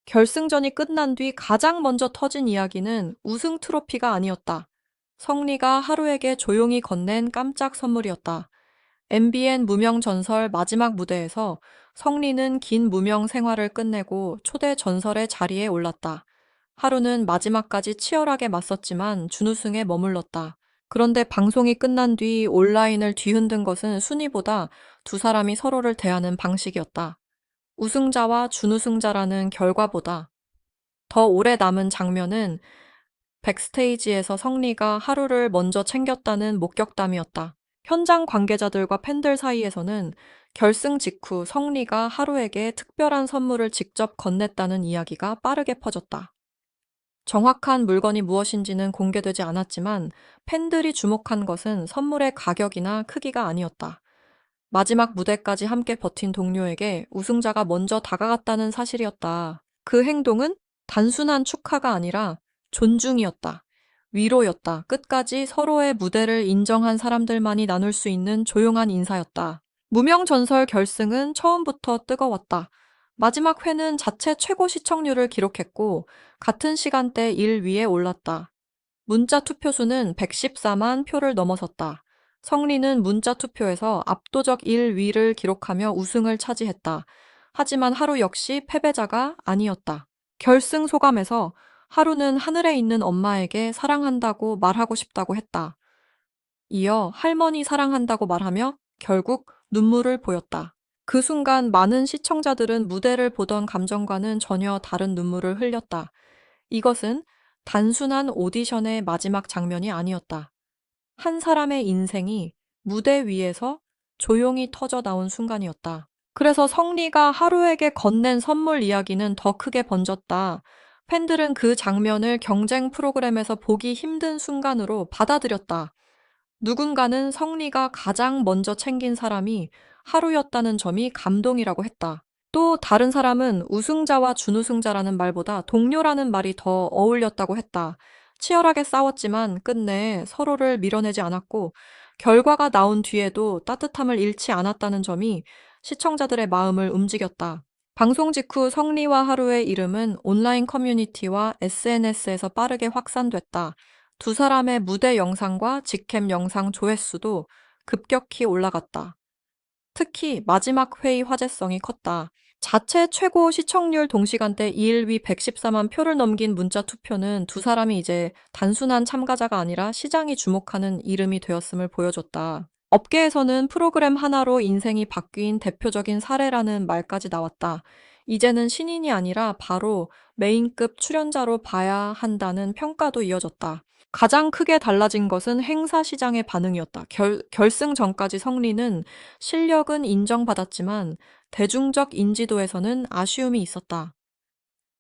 결승전이 끝난 뒤 가장 먼저 터진 이야기는 우승 트로피가 아니었다. 성리가 하루에게 조용히 건넨 깜짝 선물이었다. MBN 무명 전설 마지막 무대에서 성리는 긴 무명 생활을 끝내고 초대 전설의 자리에 올랐다. 하루는 마지막까지 치열하게 맞섰지만 준우승에 머물렀다. 그런데 방송이 끝난 뒤 온라인을 뒤흔든 것은 순위보다 두 사람이 서로를 대하는 방식이었다. 우승자와 준우승자라는 결과보다 더 오래 남은 장면은 백스테이지에서 성리가 하루를 먼저 챙겼다는 목격담이었다. 현장 관계자들과 팬들 사이에서는 결승 직후 성리가 하루에게 특별한 선물을 직접 건넸다는 이야기가 빠르게 퍼졌다. 정확한 물건이 무엇인지는 공개되지 않았지만 팬들이 주목한 것은 선물의 가격이나 크기가 아니었다. 마지막 무대까지 함께 버틴 동료에게 우승자가 먼저 다가갔다는 사실이었다. 그 행동은 단순한 축하가 아니라 존중이었다. 위로였다. 끝까지 서로의 무대를 인정한 사람들만이 나눌 수 있는 조용한 인사였다. 무명전설 결승은 처음부터 뜨거웠다. 마지막 회는 자체 최고 시청률을 기록했고 같은 시간대 1위에 올랐다. 문자 투표수는 114만 표를 넘어섰다. 성리는 문자 투표에서 압도적 1위를 기록하며 우승을 차지했다. 하지만 하루 역시 패배자가 아니었다. 결승 소감에서 하루는 하늘에 있는 엄마에게 사랑한다고 말하고 싶다고 했다. 이어 할머니 사랑한다고 말하며 결국 눈물을 보였다. 그 순간 많은 시청자들은 무대를 보던 감정과는 전혀 다른 눈물을 흘렸다. 이것은 단순한 오디션의 마지막 장면이 아니었다. 한 사람의 인생이 무대 위에서 조용히 터져 나온 순간이었다. 그래서 성리가 하루에게 건넨 선물 이야기는 더 크게 번졌다. 팬들은 그 장면을 경쟁 프로그램에서 보기 힘든 순간으로 받아들였다. 누군가는 성리가 가장 먼저 챙긴 사람이 하루였다는 점이 감동이라고 했다. 또 다른 사람은 우승자와 준우승자라는 말보다 동료라는 말이 더 어울렸다고 했다. 치열하게 싸웠지만 끝내 서로를 밀어내지 않았고 결과가 나온 뒤에도 따뜻함을 잃지 않았다는 점이 시청자들의 마음을 움직였다. 방송 직후 성리와 하루의 이름은 온라인 커뮤니티와 SNS에서 빠르게 확산됐다. 두 사람의 무대 영상과 직캠 영상 조회수도 급격히 올라갔다. 특히 마지막 회의 화제성이 컸다. 자체 최고 시청률 동시간대 1위 114만 표를 넘긴 문자 투표는 두 사람이 이제 단순한 참가자가 아니라 시장이 주목하는 이름이 되었음을 보여줬다. 업계에서는 프로그램 하나로 인생이 바뀐 대표적인 사례라는 말까지 나왔다. 이제는 신인이 아니라 바로 메인급 출연자로 봐야 한다는 평가도 이어졌다. 가장 크게 달라진 것은 행사 시장의 반응이었다. 결승 전까지 성리는 실력은 인정받았지만 대중적 인지도에서는 아쉬움이 있었다.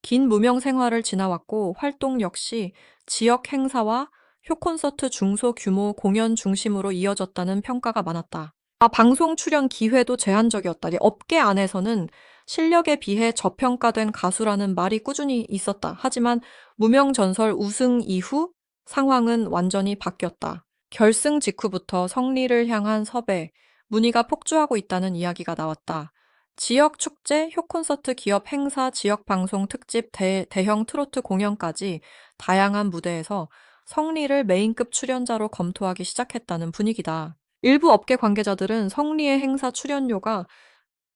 긴 무명 생활을 지나왔고 활동 역시 지역 행사와 효콘서트 중소규모 공연 중심으로 이어졌다는 평가가 많았다. 방송 출연 기회도 제한적이었다. 업계 안에서는 실력에 비해 저평가된 가수라는 말이 꾸준히 있었다. 하지만 무명 전설 우승 이후 상황은 완전히 바뀌었다. 결승 직후부터 성리를 향한 섭외, 문의가 폭주하고 있다는 이야기가 나왔다. 지역 축제, 효콘서트 기업 행사, 지역 방송 특집, 대형 트로트 공연까지 다양한 무대에서 성리를 메인급 출연자로 검토하기 시작했다는 분위기다. 일부 업계 관계자들은 성리의 행사 출연료가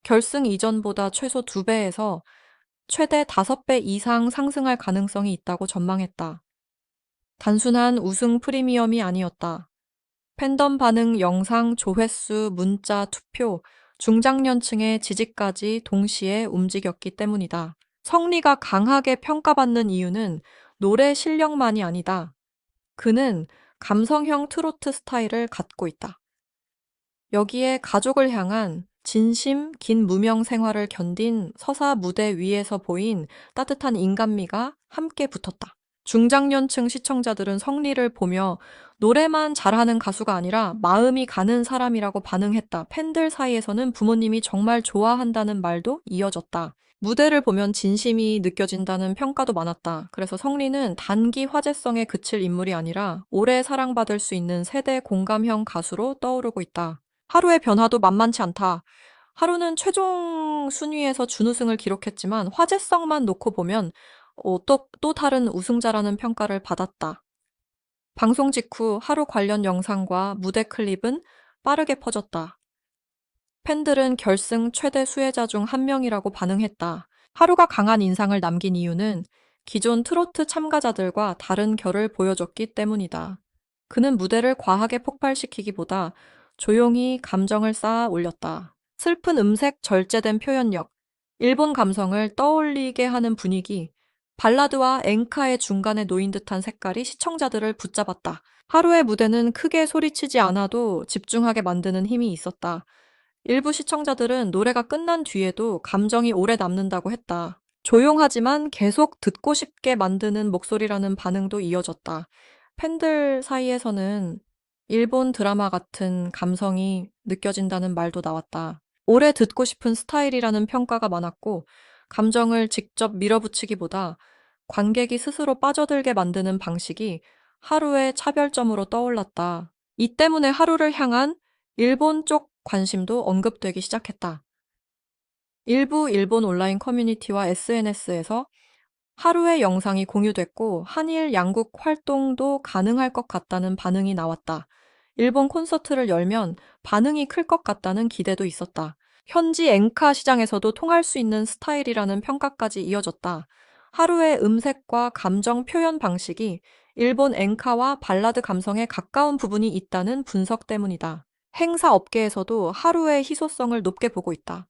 결승 이전보다 최소 2배에서 최대 5배 이상 상승할 가능성이 있다고 전망했다. 단순한 우승 프리미엄이 아니었다. 팬덤 반응, 영상, 조회수, 문자, 투표, 중장년층의 지지까지 동시에 움직였기 때문이다. 성리가 강하게 평가받는 이유는 노래 실력만이 아니다. 그는 감성형 트로트 스타일을 갖고 있다. 여기에 가족을 향한 진심, 긴 무명 생활을 견딘 서사 무대 위에서 보인 따뜻한 인간미가 함께 붙었다. 중장년층 시청자들은 성리를 보며 노래만 잘하는 가수가 아니라 마음이 가는 사람이라고 반응했다. 팬들 사이에서는 부모님이 정말 좋아한다는 말도 이어졌다. 무대를 보면 진심이 느껴진다는 평가도 많았다. 그래서 성리는 단기 화제성에 그칠 인물이 아니라 오래 사랑받을 수 있는 세대 공감형 가수로 떠오르고 있다. 하루의 변화도 만만치 않다. 하루는 최종 순위에서 준우승을 기록했지만 화제성만 놓고 보면 또 다른 우승자라는 평가를 받았다. 방송 직후 하루 관련 영상과 무대 클립은 빠르게 퍼졌다. 팬들은 결승 최대 수혜자 중 한 명이라고 반응했다. 하루가 강한 인상을 남긴 이유는 기존 트로트 참가자들과 다른 결을 보여줬기 때문이다. 그는 무대를 과하게 폭발시키기보다 조용히 감정을 쌓아 올렸다. 슬픈 음색, 절제된 표현력, 일본 감성을 떠올리게 하는 분위기, 발라드와 앵카의 중간에 놓인 듯한 색깔이 시청자들을 붙잡았다. 하루의 무대는 크게 소리치지 않아도 집중하게 만드는 힘이 있었다. 일부 시청자들은 노래가 끝난 뒤에도 감정이 오래 남는다고 했다. 조용하지만 계속 듣고 싶게 만드는 목소리라는 반응도 이어졌다. 팬들 사이에서는 일본 드라마 같은 감성이 느껴진다는 말도 나왔다. 오래 듣고 싶은 스타일이라는 평가가 많았고, 감정을 직접 밀어붙이기보다 관객이 스스로 빠져들게 만드는 방식이 하루의 차별점으로 떠올랐다. 이 때문에 하루를 향한 일본 쪽 관심도 언급되기 시작했다. 일부 일본 온라인 커뮤니티와 SNS에서 하루의 영상이 공유됐고 한일 양국 활동도 가능할 것 같다는 반응이 나왔다. 일본 콘서트를 열면 반응이 클 것 같다는 기대도 있었다. 현지 엔카 시장에서도 통할 수 있는 스타일이라는 평가까지 이어졌다. 하루의 음색과 감정 표현 방식이 일본 엔카와 발라드 감성에 가까운 부분이 있다는 분석 때문이다. 행사 업계에서도 하루의 희소성을 높게 보고 있다.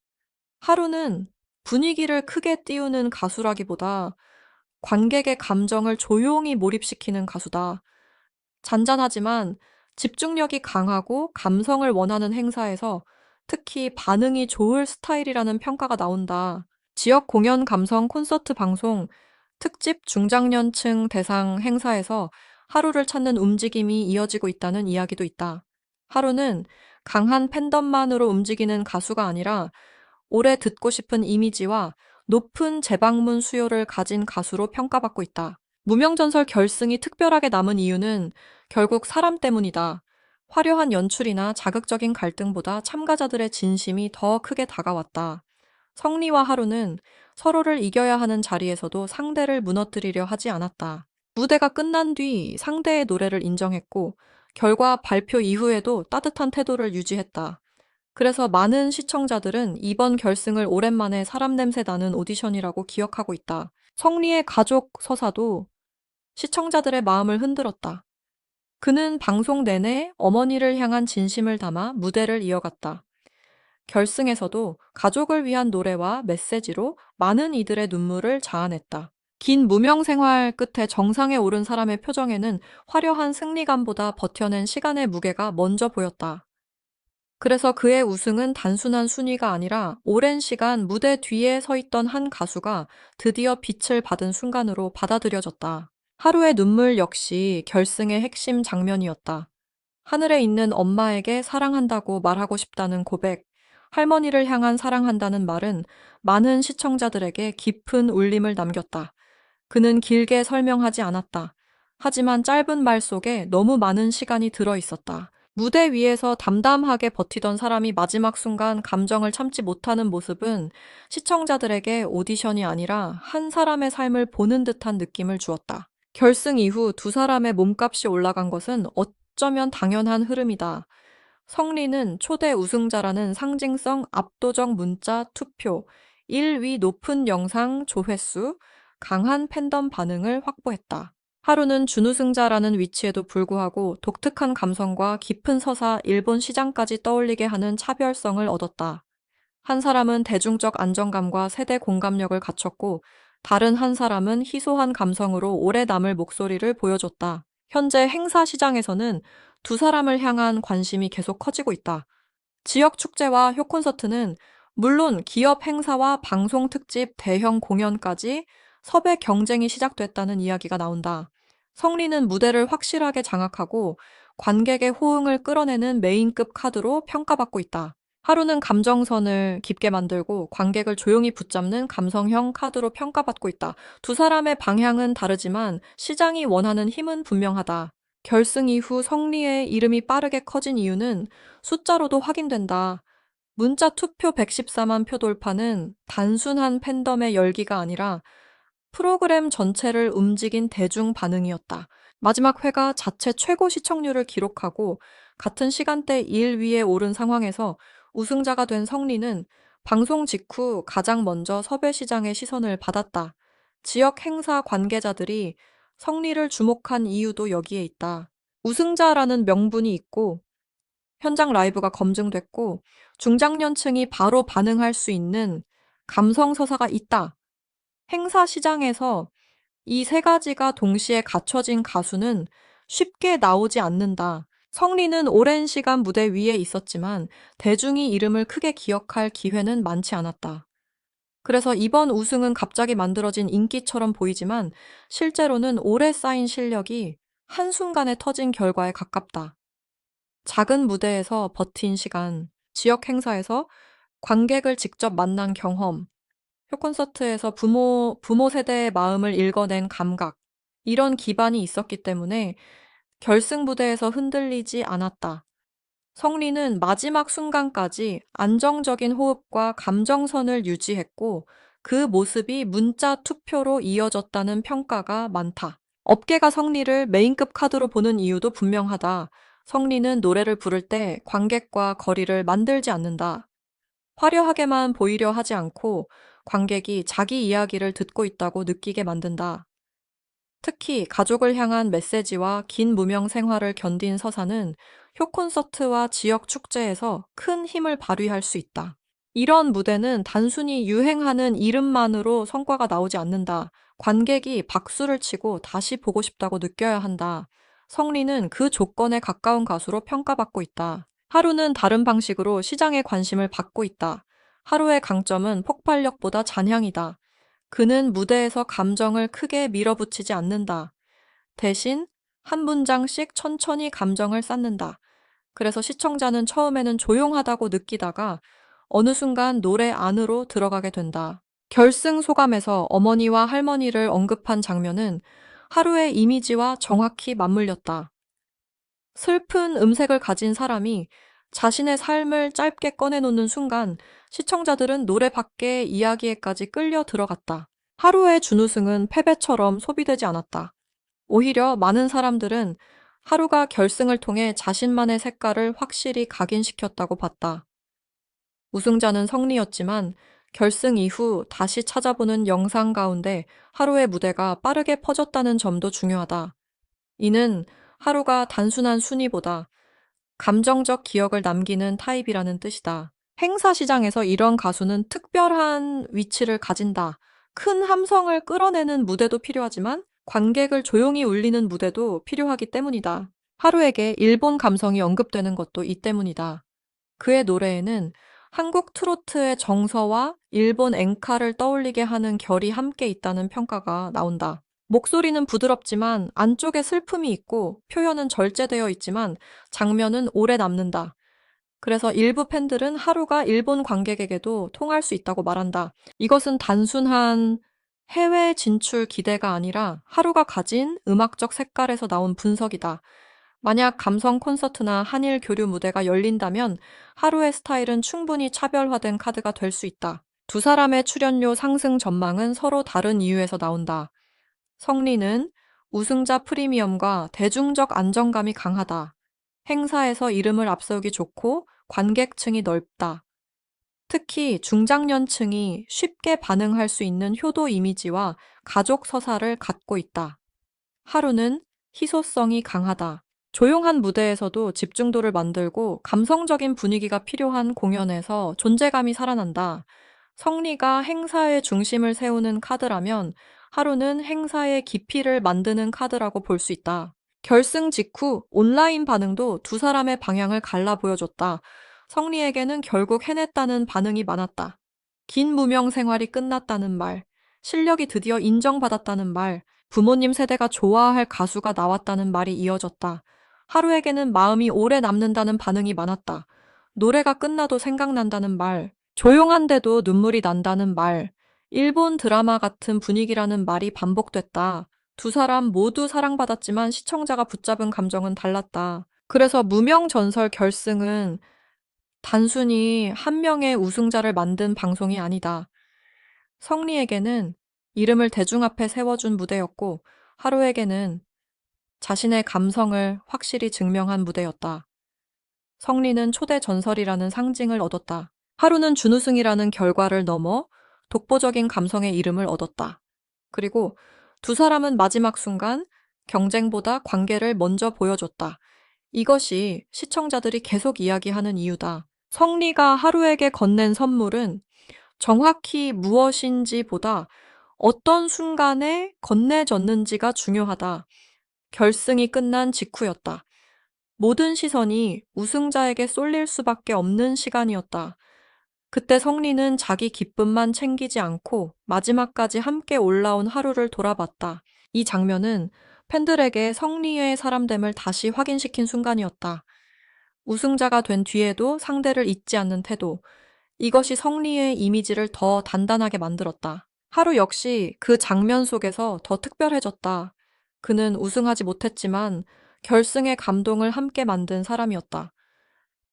하루는 분위기를 크게 띄우는 가수라기보다 관객의 감정을 조용히 몰입시키는 가수다. 잔잔하지만 집중력이 강하고 감성을 원하는 행사에서 특히 반응이 좋을 스타일이라는 평가가 나온다. 지역 공연 감성 콘서트 방송, 특집 중장년층 대상 행사에서 하루를 찾는 움직임이 이어지고 있다는 이야기도 있다. 하루는 강한 팬덤만으로 움직이는 가수가 아니라 오래 듣고 싶은 이미지와 높은 재방문 수요를 가진 가수로 평가받고 있다. 무명전설 결승이 특별하게 남은 이유는 결국 사람 때문이다. 화려한 연출이나 자극적인 갈등보다 참가자들의 진심이 더 크게 다가왔다. 성리와 하루는 서로를 이겨야 하는 자리에서도 상대를 무너뜨리려 하지 않았다. 무대가 끝난 뒤 상대의 노래를 인정했고, 결과 발표 이후에도 따뜻한 태도를 유지했다. 그래서 많은 시청자들은 이번 결승을 오랜만에 사람 냄새 나는 오디션이라고 기억하고 있다. 성리의 가족 서사도 시청자들의 마음을 흔들었다. 그는 방송 내내 어머니를 향한 진심을 담아 무대를 이어갔다. 결승에서도 가족을 위한 노래와 메시지로 많은 이들의 눈물을 자아냈다. 긴 무명 생활 끝에 정상에 오른 사람의 표정에는 화려한 승리감보다 버텨낸 시간의 무게가 먼저 보였다. 그래서 그의 우승은 단순한 순위가 아니라 오랜 시간 무대 뒤에 서 있던 한 가수가 드디어 빛을 받은 순간으로 받아들여졌다. 하루의 눈물 역시 결승의 핵심 장면이었다. 하늘에 있는 엄마에게 사랑한다고 말하고 싶다는 고백, 할머니를 향한 사랑한다는 말은 많은 시청자들에게 깊은 울림을 남겼다. 그는 길게 설명하지 않았다. 하지만 짧은 말 속에 너무 많은 시간이 들어 있었다. 무대 위에서 담담하게 버티던 사람이 마지막 순간 감정을 참지 못하는 모습은 시청자들에게 오디션이 아니라 한 사람의 삶을 보는 듯한 느낌을 주었다. 결승 이후 두 사람의 몸값이 올라간 것은 어쩌면 당연한 흐름이다. 성리는 초대 우승자라는 상징성 압도적 문자 투표, 1위 높은 영상 조회수, 강한 팬덤 반응을 확보했다. 하루는 준우승자라는 위치에도 불구하고 독특한 감성과 깊은 서사 일본 시장까지 떠올리게 하는 차별성을 얻었다. 한 사람은 대중적 안정감과 세대 공감력을 갖췄고 다른 한 사람은 희소한 감성으로 오래 남을 목소리를 보여줬다. 현재 행사 시장에서는 두 사람을 향한 관심이 계속 커지고 있다. 지역 축제와 효콘서트는 물론 기업 행사와 방송 특집, 대형 공연까지 섭외 경쟁이 시작됐다는 이야기가 나온다. 성리는 무대를 확실하게 장악하고 관객의 호응을 끌어내는 메인급 카드로 평가받고 있다. 하루는 감정선을 깊게 만들고 관객을 조용히 붙잡는 감성형 카드로 평가받고 있다. 두 사람의 방향은 다르지만 시장이 원하는 힘은 분명하다. 결승 이후 성리의 이름이 빠르게 커진 이유는 숫자로도 확인된다. 문자 투표 114만 표 돌파는 단순한 팬덤의 열기가 아니라 프로그램 전체를 움직인 대중 반응이었다. 마지막 회가 자체 최고 시청률을 기록하고 같은 시간대 1위에 오른 상황에서 우승자가 된 성리는 방송 직후 가장 먼저 섭외 시장의 시선을 받았다. 지역 행사 관계자들이 성리를 주목한 이유도 여기에 있다. 우승자라는 명분이 있고 현장 라이브가 검증됐고 중장년층이 바로 반응할 수 있는 감성 서사가 있다. 행사 시장에서 이 세 가지가 동시에 갖춰진 가수는 쉽게 나오지 않는다. 성리는 오랜 시간 무대 위에 있었지만 대중이 이름을 크게 기억할 기회는 많지 않았다. 그래서 이번 우승은 갑자기 만들어진 인기처럼 보이지만 실제로는 오래 쌓인 실력이 한순간에 터진 결과에 가깝다. 작은 무대에서 버틴 시간, 지역 행사에서 관객을 직접 만난 경험, 콘서트에서 부모 세대의 마음을 읽어낸 감각, 이런 기반이 있었기 때문에 결승 무대에서 흔들리지 않았다. 성리는 마지막 순간까지 안정적인 호흡과 감정선을 유지했고 그 모습이 문자 투표로 이어졌다는 평가가 많다. 업계가 성리를 메인급 카드로 보는 이유도 분명하다. 성리는 노래를 부를 때 관객과 거리를 만들지 않는다. 화려하게만 보이려 하지 않고 관객이 자기 이야기를 듣고 있다고 느끼게 만든다. 특히 가족을 향한 메시지와 긴 무명 생활을 견딘 서사는 효 콘서트와 지역 축제에서 큰 힘을 발휘할 수 있다. 이런 무대는 단순히 유행하는 이름만으로 성과가 나오지 않는다. 관객이 박수를 치고 다시 보고 싶다고 느껴야 한다. 성리는 그 조건에 가까운 가수로 평가받고 있다. 하루는 다른 방식으로 시장의 관심을 받고 있다. 하루의 강점은 폭발력보다 잔향이다. 그는 무대에서 감정을 크게 밀어붙이지 않는다. 대신 한 문장씩 천천히 감정을 쌓는다. 그래서 시청자는 처음에는 조용하다고 느끼다가 어느 순간 노래 안으로 들어가게 된다. 결승 소감에서 어머니와 할머니를 언급한 장면은 하루의 이미지와 정확히 맞물렸다. 슬픈 음색을 가진 사람이 자신의 삶을 짧게 꺼내놓는 순간 시청자들은 노래 밖의 이야기에까지 끌려 들어갔다. 하루의 준우승은 패배처럼 소비되지 않았다. 오히려 많은 사람들은 하루가 결승을 통해 자신만의 색깔을 확실히 각인시켰다고 봤다. 우승자는 성리였지만 결승 이후 다시 찾아보는 영상 가운데 하루의 무대가 빠르게 퍼졌다는 점도 중요하다. 이는 하루가 단순한 순위보다 감정적 기억을 남기는 타입이라는 뜻이다. 행사 시장에서 이런 가수는 특별한 위치를 가진다. 큰 함성을 끌어내는 무대도 필요하지만 관객을 조용히 울리는 무대도 필요하기 때문이다. 하루에게 일본 감성이 언급되는 것도 이 때문이다. 그의 노래에는 한국 트로트의 정서와 일본 엔카를 떠올리게 하는 결이 함께 있다는 평가가 나온다. 목소리는 부드럽지만 안쪽에 슬픔이 있고 표현은 절제되어 있지만 장면은 오래 남는다. 그래서 일부 팬들은 하루가 일본 관객에게도 통할 수 있다고 말한다. 이것은 단순한 해외 진출 기대가 아니라 하루가 가진 음악적 색깔에서 나온 분석이다. 만약 감성 콘서트나 한일 교류 무대가 열린다면 하루의 스타일은 충분히 차별화된 카드가 될 수 있다. 두 사람의 출연료 상승 전망은 서로 다른 이유에서 나온다. 성리는 우승자 프리미엄과 대중적 안정감이 강하다. 행사에서 이름을 앞세우기 좋고 관객층이 넓다. 특히 중장년층이 쉽게 반응할 수 있는 효도 이미지와 가족 서사를 갖고 있다. 하루는 희소성이 강하다. 조용한 무대에서도 집중도를 만들고 감성적인 분위기가 필요한 공연에서 존재감이 살아난다. 성리가 행사의 중심을 세우는 카드라면 하루는 행사의 깊이를 만드는 카드라고 볼 수 있다. 결승 직후 온라인 반응도 두 사람의 방향을 갈라 보여줬다. 성리에게는 결국 해냈다는 반응이 많았다. 긴 무명 생활이 끝났다는 말, 실력이 드디어 인정받았다는 말, 부모님 세대가 좋아할 가수가 나왔다는 말이 이어졌다. 하루에게는 마음이 오래 남는다는 반응이 많았다. 노래가 끝나도 생각난다는 말, 조용한데도 눈물이 난다는 말, 일본 드라마 같은 분위기라는 말이 반복됐다. 두 사람 모두 사랑받았지만 시청자가 붙잡은 감정은 달랐다. 그래서 무명 전설 결승은 단순히 한 명의 우승자를 만든 방송이 아니다. 성리에게는 이름을 대중 앞에 세워준 무대였고, 하루에게는 자신의 감성을 확실히 증명한 무대였다. 성리는 초대 전설이라는 상징을 얻었다. 하루는 준우승이라는 결과를 넘어 독보적인 감성의 이름을 얻었다. 그리고 두 사람은 마지막 순간 경쟁보다 관계를 먼저 보여줬다. 이것이 시청자들이 계속 이야기하는 이유다. 성리가 하루에게 건넨 선물은 정확히 무엇인지보다 어떤 순간에 건네졌는지가 중요하다. 결승이 끝난 직후였다. 모든 시선이 우승자에게 쏠릴 수밖에 없는 시간이었다. 그때 성리는 자기 기쁨만 챙기지 않고 마지막까지 함께 올라온 하루를 돌아봤다. 이 장면은 팬들에게 성리의 사람됨을 다시 확인시킨 순간이었다. 우승자가 된 뒤에도 상대를 잊지 않는 태도. 이것이 성리의 이미지를 더 단단하게 만들었다. 하루 역시 그 장면 속에서 더 특별해졌다. 그는 우승하지 못했지만 결승의 감동을 함께 만든 사람이었다.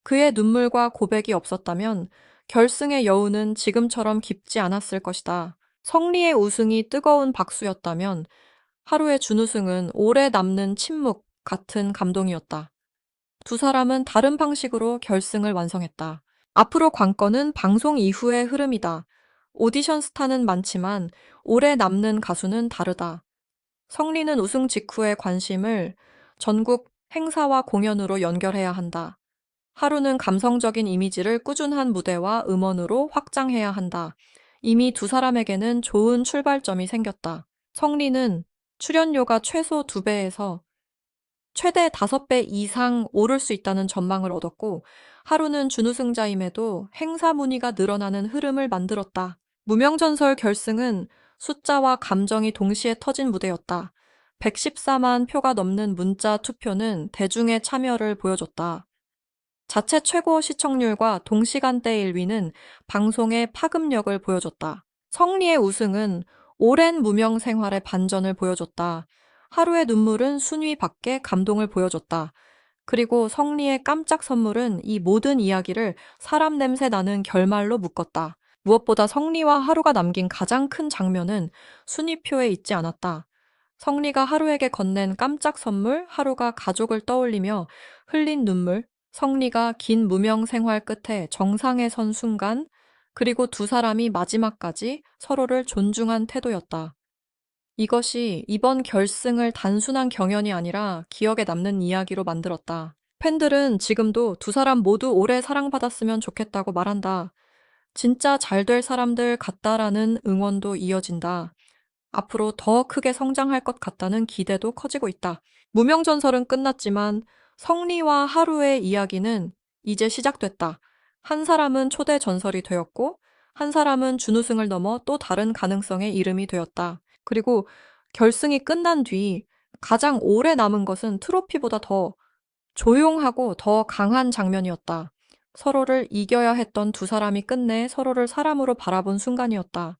그의 눈물과 고백이 없었다면 결승의 여운은 지금처럼 깊지 않았을 것이다. 성리의 우승이 뜨거운 박수였다면 하루의 준우승은 오래 남는 침묵 같은 감동이었다. 두 사람은 다른 방식으로 결승을 완성했다. 앞으로 관건은 방송 이후의 흐름이다. 오디션 스타는 많지만 오래 남는 가수는 다르다. 성리는 우승 직후의 관심을 전국 행사와 공연으로 연결해야 한다. 하루는 감성적인 이미지를 꾸준한 무대와 음원으로 확장해야 한다. 이미 두 사람에게는 좋은 출발점이 생겼다. 성리는 출연료가 최소 2배에서 최대 5배 이상 오를 수 있다는 전망을 얻었고, 하루는 준우승자임에도 행사 문의가 늘어나는 흐름을 만들었다. 무명전설 결승은 숫자와 감정이 동시에 터진 무대였다. 114만 표가 넘는 문자 투표는 대중의 참여를 보여줬다. 자체 최고 시청률과 동시간대 1위는 방송의 파급력을 보여줬다. 성리의 우승은 오랜 무명 생활의 반전을 보여줬다. 하루의 눈물은 순위 밖에 감동을 보여줬다. 그리고 성리의 깜짝 선물은 이 모든 이야기를 사람 냄새 나는 결말로 묶었다. 무엇보다 성리와 하루가 남긴 가장 큰 장면은 순위표에 있지 않았다. 성리가 하루에게 건넨 깜짝 선물, 하루가 가족을 떠올리며 흘린 눈물, 성리가 긴 무명 생활 끝에 정상에 선 순간, 그리고 두 사람이 마지막까지 서로를 존중한 태도였다. 이것이 이번 결승을 단순한 경연이 아니라 기억에 남는 이야기로 만들었다. 팬들은 지금도 두 사람 모두 오래 사랑받았으면 좋겠다고 말한다. 진짜 잘 될 사람들 같다라는 응원도 이어진다. 앞으로 더 크게 성장할 것 같다는 기대도 커지고 있다. 무명전설은 끝났지만 성리와 하루의 이야기는 이제 시작됐다. 한 사람은 초대 전설이 되었고, 한 사람은 준우승을 넘어 또 다른 가능성의 이름이 되었다. 그리고 결승이 끝난 뒤 가장 오래 남은 것은 트로피보다 더 조용하고 더 강한 장면이었다. 서로를 이겨야 했던 두 사람이 끝내 서로를 사람으로 바라본 순간이었다.